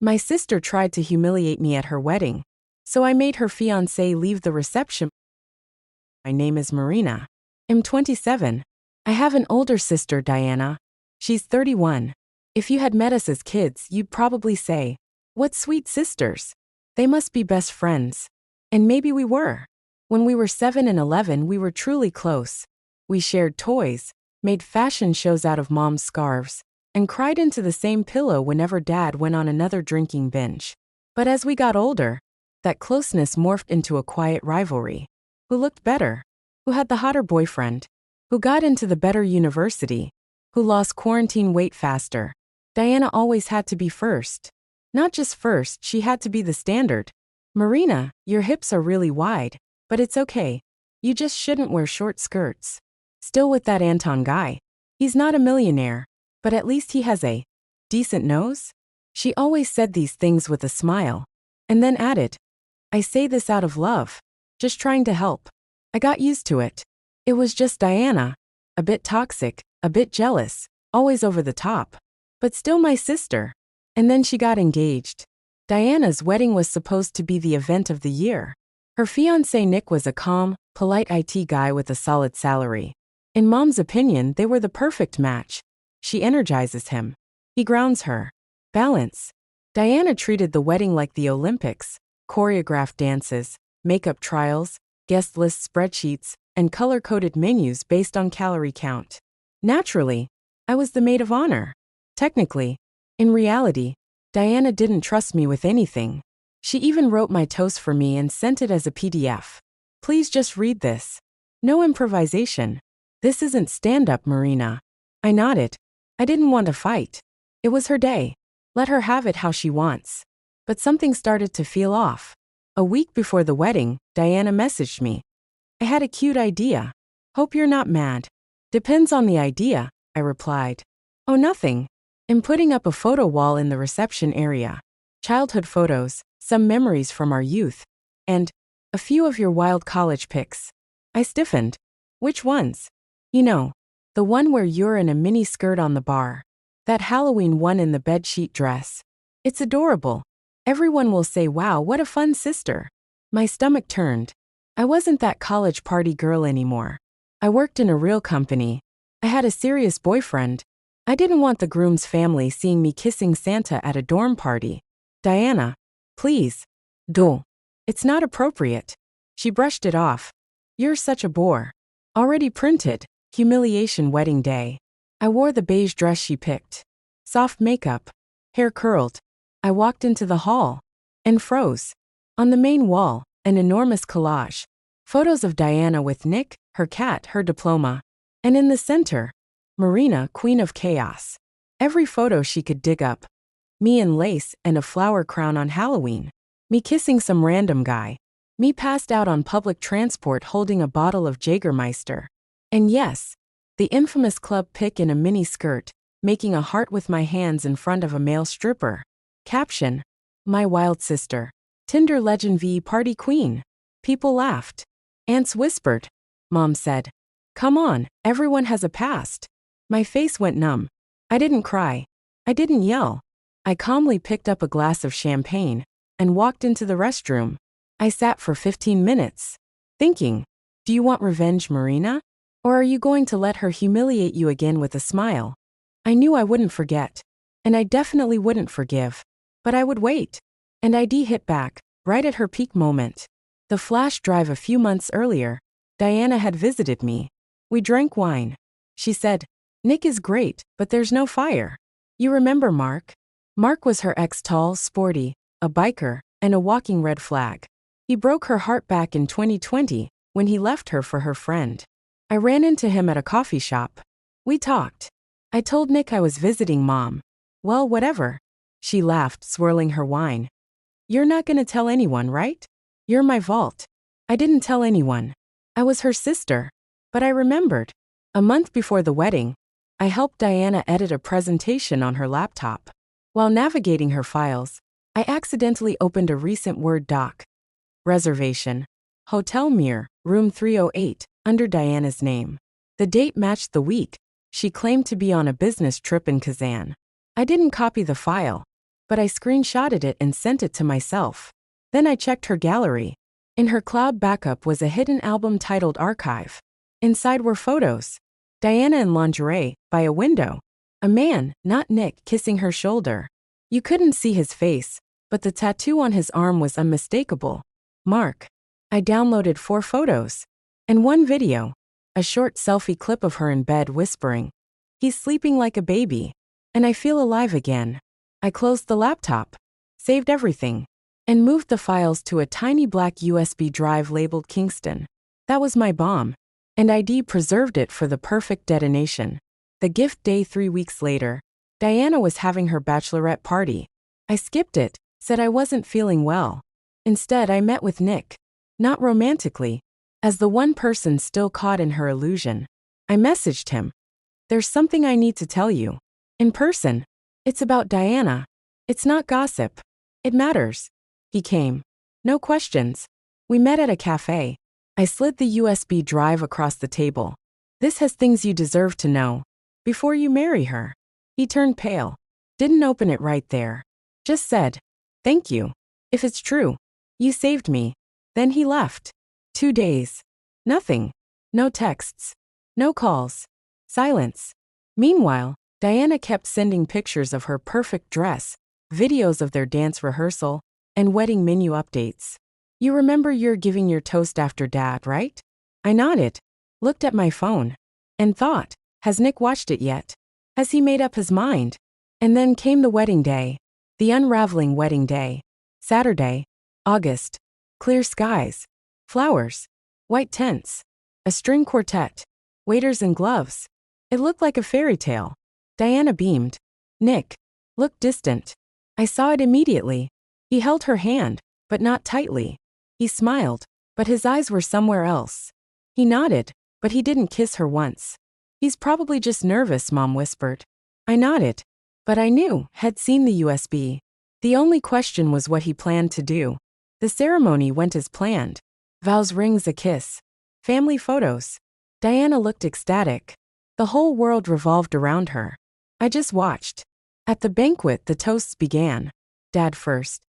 My sister tried to humiliate me at her wedding, so I made her fiancé leave the reception. My name is Marina. I'm 27. I have an older sister, Diana. She's 31. If you had met us as kids, you'd probably say, "What sweet sisters. They must be best friends." And maybe we were. When we were 7 and 11, we were truly close. We shared toys, made fashion shows out of mom's scarves, and cried into the same pillow whenever dad went on another drinking binge. But as we got older, that closeness morphed into a quiet rivalry. Who looked better? Who had the hotter boyfriend? Who got into the better university? Who lost quarantine weight faster? Diana always had to be first. Not just first, she had to be the standard. "Marina, your hips are really wide, but it's okay. You just shouldn't wear short skirts." Still with that Anton guy. He's not a millionaire, but at least he has a decent nose. She always said these things with a smile. And then added, "I say this out of love. Just trying to help." I got used to it. It was just Diana. A bit toxic, a bit jealous, always over the top. But still my sister. And then she got engaged. Diana's wedding was supposed to be the event of the year. Her fiancé Nick was a calm, polite IT guy with a solid salary. In Mom's opinion, they were the perfect match. She energizes him. He grounds her. Balance. Diana treated the wedding like the Olympics. Choreographed dances, makeup trials, guest list spreadsheets, and color-coded menus based on calorie count. Naturally, I was the maid of honor. Technically. In reality, Diana didn't trust me with anything. She even wrote my toast for me and sent it as a PDF. "Please just read this. No improvisation. This isn't stand-up, Marina." I nodded. I didn't want to fight. It was her day. Let her have it how she wants. But something started to feel off. A week before the wedding, Diana messaged me. "I had a cute idea. Hope you're not mad." "Depends on the idea," I replied. "Oh, nothing. I'm putting up a photo wall in the reception area. Childhood photos, some memories from our youth, and a few of your wild college pics." I stiffened. "Which ones?" "You know, the one where you're in a mini skirt on the bar. That Halloween one in the bedsheet dress. It's adorable. Everyone will say, 'Wow, what a fun sister.'" My stomach turned. I wasn't that college party girl anymore. I worked in a real company. I had a serious boyfriend. I didn't want the groom's family seeing me kissing Santa at a dorm party. "Diana, please. Don't. It's not appropriate." She brushed it off. "You're such a bore." Already printed. Humiliation wedding day. I wore the beige dress she picked. Soft makeup. Hair curled. I walked into the hall. And froze. On the main wall, an enormous collage. Photos of Diana with Nick, her cat, her diploma. And in the center, Marina, queen of chaos. Every photo she could dig up. Me in lace and a flower crown on Halloween. Me kissing some random guy. Me passed out on public transport holding a bottle of Jägermeister. And yes, the infamous club pic in a mini skirt, making a heart with my hands in front of a male stripper. Caption: "My wild sister. Tinder legend v party queen." People laughed. Aunts whispered. Mom said, "Come on, everyone has a past." My face went numb. I didn't cry. I didn't yell. I calmly picked up a glass of champagne and walked into the restroom. I sat for 15 minutes, thinking, do you want revenge, Marina? Or are you going to let her humiliate you again with a smile? I knew I wouldn't forget. And I definitely wouldn't forgive. But I would wait. And ID hit back, right at her peak moment. The flash drive a few months earlier, Diana had visited me. We drank wine. She said, "Nick is great, but there's no fire. You remember Mark?" Mark was her ex, tall, sporty, a biker, and a walking red flag. He broke her heart back in 2020 when he left her for her friend. I ran into him at a coffee shop. We talked. I told Nick I was visiting Mom. "Well, whatever." She laughed, swirling her wine. "You're not gonna tell anyone, right? You're my vault." I didn't tell anyone. I was her sister. But I remembered. A month before the wedding, I helped Diana edit a presentation on her laptop. While navigating her files, I accidentally opened a recent Word doc. Reservation. Hotel Mir, room 308, under Diana's name. The date matched the week. She claimed to be on a business trip in Kazan. I didn't copy the file, but I screenshotted it and sent it to myself. Then I checked her gallery. In her cloud backup was a hidden album titled Archive. Inside were photos. Diana in lingerie, by a window. A man, not Nick, kissing her shoulder. You couldn't see his face, but the tattoo on his arm was unmistakable. Mark. I downloaded 4 photos. And 1 video. A short selfie clip of her in bed whispering, "He's sleeping like a baby. And I feel alive again." I closed the laptop, saved everything, and moved the files to a tiny black USB drive labeled Kingston. That was my bomb. And ID preserved it for the perfect detonation. The gift day 3 weeks later. Diana was having her bachelorette party. I skipped it, said I wasn't feeling well. Instead, I met with Nick. Not romantically, as the one person still caught in her illusion. I messaged him. "There's something I need to tell you. In person. It's about Diana. It's not gossip. It matters." He came. No questions. We met at a cafe. I slid the USB drive across the table. "This has things you deserve to know. Before you marry her." He turned pale. Didn't open it right there. Just said, "Thank you. If it's true. You saved me." Then he left. 2 days. Nothing. No texts. No calls. Silence. Meanwhile, Diana kept sending pictures of her perfect dress, videos of their dance rehearsal, and wedding menu updates. "You remember you're giving your toast after Dad, right?" I nodded, looked at my phone, and thought, has Nick watched it yet? Has he made up his mind? And then came the wedding day. The unraveling wedding day. Saturday, August. Clear skies. Flowers. White tents. A string quartet. Waiters in gloves. It looked like a fairy tale. Diana beamed. Nick looked distant. I saw it immediately. He held her hand, but not tightly. He smiled, but his eyes were somewhere else. He nodded, but he didn't kiss her once. "He's probably just nervous," Mom whispered. I nodded, but I knew, had seen the USB. The only question was what he planned to do. The ceremony went as planned. Vows, rings, a kiss. Family photos. Diana looked ecstatic. The whole world revolved around her. I just watched. At the banquet, the toasts began. Dad first.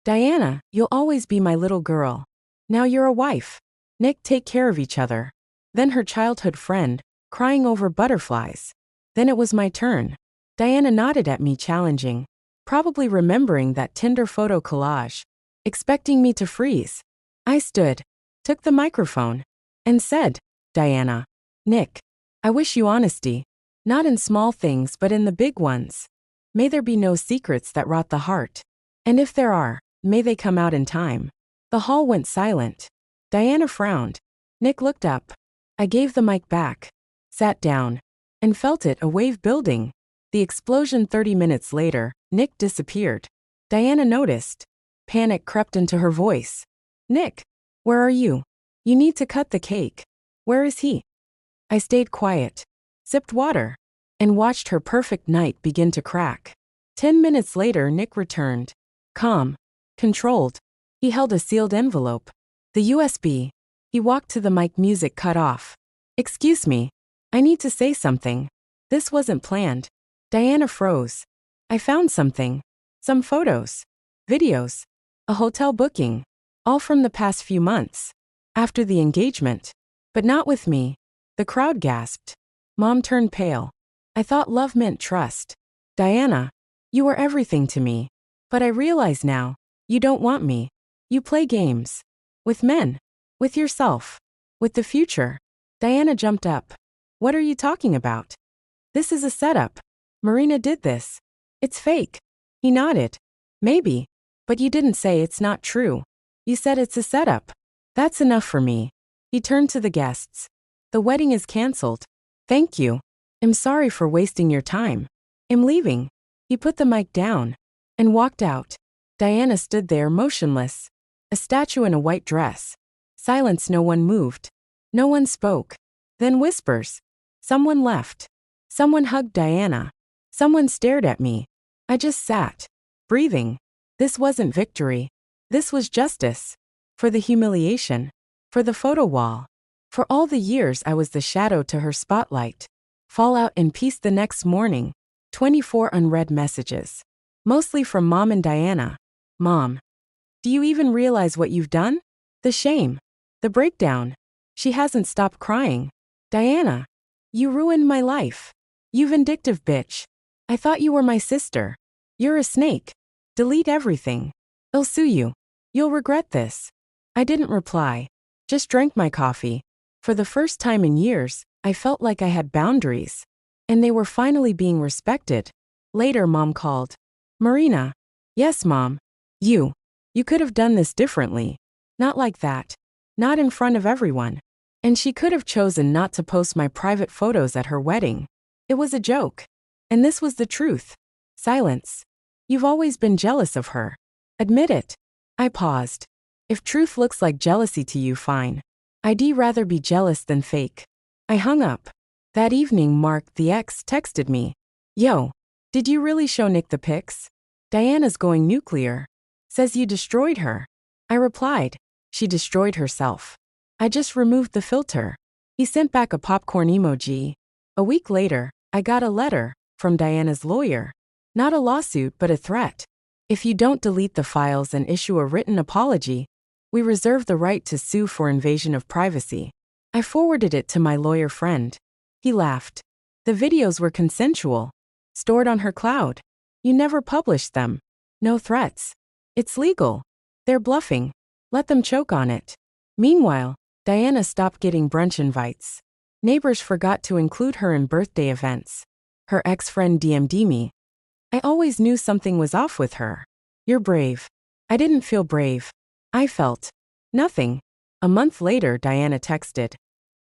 "Diana, you'll always be my little girl. Now you're a wife. Nick, take care of each other." Then her childhood friend, crying over butterflies. Then it was my turn. Diana nodded at me, challenging, probably remembering that Tinder photo collage, expecting me to freeze. I stood, took the microphone, and said, "Diana, Nick, I wish you honesty, not in small things but in the big ones. May there be no secrets that rot the heart. And if there are, may they come out in time." The hall went silent. Diana frowned. Nick looked up. I gave the mic back, sat down, and felt it, a wave building. The explosion. 30 minutes later, Nick disappeared. Diana noticed. Panic crept into her voice. "Nick, where are you? You need to cut the cake. Where is he?" I stayed quiet, sipped water, and watched her perfect night begin to crack. 10 minutes later, Nick returned. Calm, controlled. He held a sealed envelope. The USB. He walked to the mic, music cut off. "Excuse me. I need to say something. This wasn't planned." Diana froze. "I found something. Some photos. Videos. A hotel booking. All from the past few months. After the engagement. But not with me." The crowd gasped. Mom turned pale. "I thought love meant trust. Diana, you were everything to me. But I realize now, you don't want me. You play games. With men. With yourself. With the future." Diana jumped up. "What are you talking about? This is a setup. Marina did this. It's fake." He nodded. "Maybe. But you didn't say it's not true. You said it's a setup. That's enough for me." He turned to the guests. "The wedding is canceled. Thank you. I'm sorry for wasting your time. I'm leaving." He put the mic down and walked out. Diana stood there motionless. A statue in a white dress. Silence. No one moved. No one spoke. Then whispers. Someone left. Someone hugged Diana. Someone stared at me. I just sat, breathing. This wasn't victory. This was justice. For the humiliation. For the photo wall. For all the years I was the shadow to her spotlight. Fallout and peace the next morning. 24 unread messages. Mostly from Mom and Diana. Mom. Do you even realize what you've done? The shame. The breakdown. She hasn't stopped crying. Diana. You ruined my life. You vindictive bitch. I thought you were my sister. You're a snake. Delete everything. I'll sue you. You'll regret this. I didn't reply. Just drank my coffee. For the first time in years, I felt like I had boundaries. And they were finally being respected. Later, Mom called. Marina. Yes, Mom. You could have done this differently. Not like that. Not in front of everyone. And she could have chosen not to post my private photos at her wedding. It was a joke. And this was the truth. Silence. You've always been jealous of her. Admit it. I paused. If truth looks like jealousy to you, fine. I'd rather be jealous than fake. I hung up. That evening, Mark, the ex, texted me. Yo, did you really show Nick the pics? Diana's going nuclear. Says you destroyed her. I replied. She destroyed herself. I just removed the filter. He sent back a popcorn emoji. A week later, I got a letter from Diana's lawyer. Not a lawsuit, but a threat. If you don't delete the files and issue a written apology, we reserve the right to sue for invasion of privacy. I forwarded it to my lawyer friend. He laughed. The videos were consensual. Stored on her cloud. You never published them. No threats. It's legal. They're bluffing. Let them choke on it. Meanwhile, Diana stopped getting brunch invites. Neighbors forgot to include her in birthday events. Her ex-friend DM'd me. I always knew something was off with her. You're brave. I didn't feel brave. I felt nothing. A month later, Diana texted.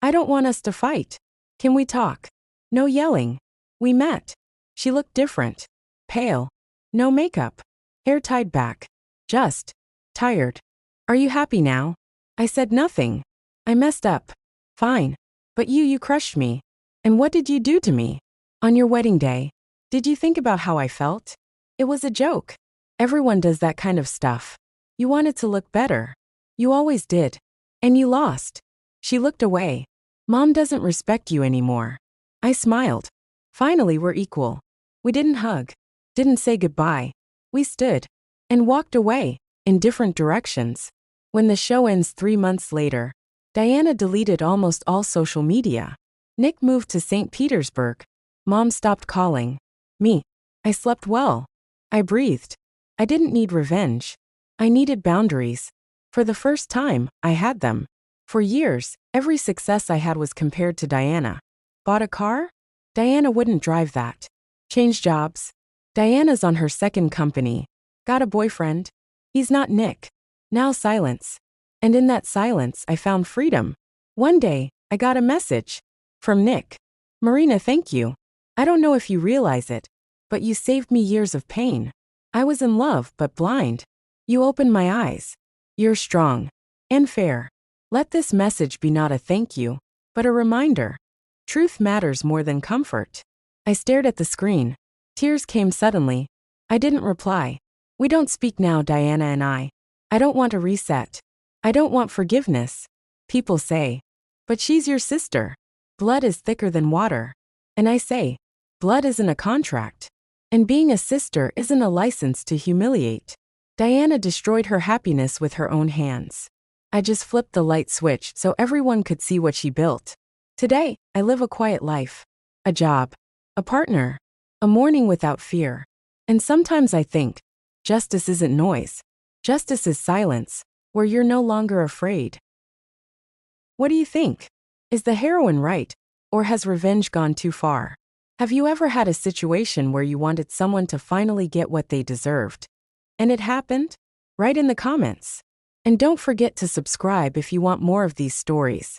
I don't want us to fight. Can we talk? No yelling. We met. She looked different. Pale. No makeup. Hair tied back. Just tired. Are you happy now? I said nothing. I messed up. Fine. But you crushed me. And what did you do to me? On your wedding day, did you think about how I felt? It was a joke. Everyone does that kind of stuff. You wanted to look better. You always did. And you lost. She looked away. Mom doesn't respect you anymore. I smiled. Finally, we're equal. We didn't hug. Didn't say goodbye. We stood. And walked away, in different directions. When the show ends 3 months later, Diana deleted almost all social media. Nick moved to St. Petersburg. Mom stopped calling me. I slept well. I breathed. I didn't need revenge. I needed boundaries. For the first time, I had them. For years, every success I had was compared to Diana. Bought a car? Diana wouldn't drive that. Changed jobs? Diana's on her second company. Got a boyfriend? He's not Nick. Now silence. And in that silence, I found freedom. One day, I got a message. From Nick. Marina, thank you. I don't know if you realize it, but you saved me years of pain. I was in love, but blind. You opened my eyes. You're strong. And fair. Let this message be not a thank you, but a reminder. Truth matters more than comfort. I stared at the screen. Tears came suddenly. I didn't reply. We don't speak now, Diana and I. I don't want a reset. I don't want forgiveness. People say. But she's your sister. Blood is thicker than water. And I say, blood isn't a contract. And being a sister isn't a license to humiliate. Diana destroyed her happiness with her own hands. I just flipped the light switch so everyone could see what she built. Today, I live a quiet life. A job. A partner. A morning without fear. And sometimes I think, justice isn't noise. Justice is silence, where you're no longer afraid. What do you think? Is the heroine right, or has revenge gone too far? Have you ever had a situation where you wanted someone to finally get what they deserved? And it happened? Write in the comments. And don't forget to subscribe if you want more of these stories.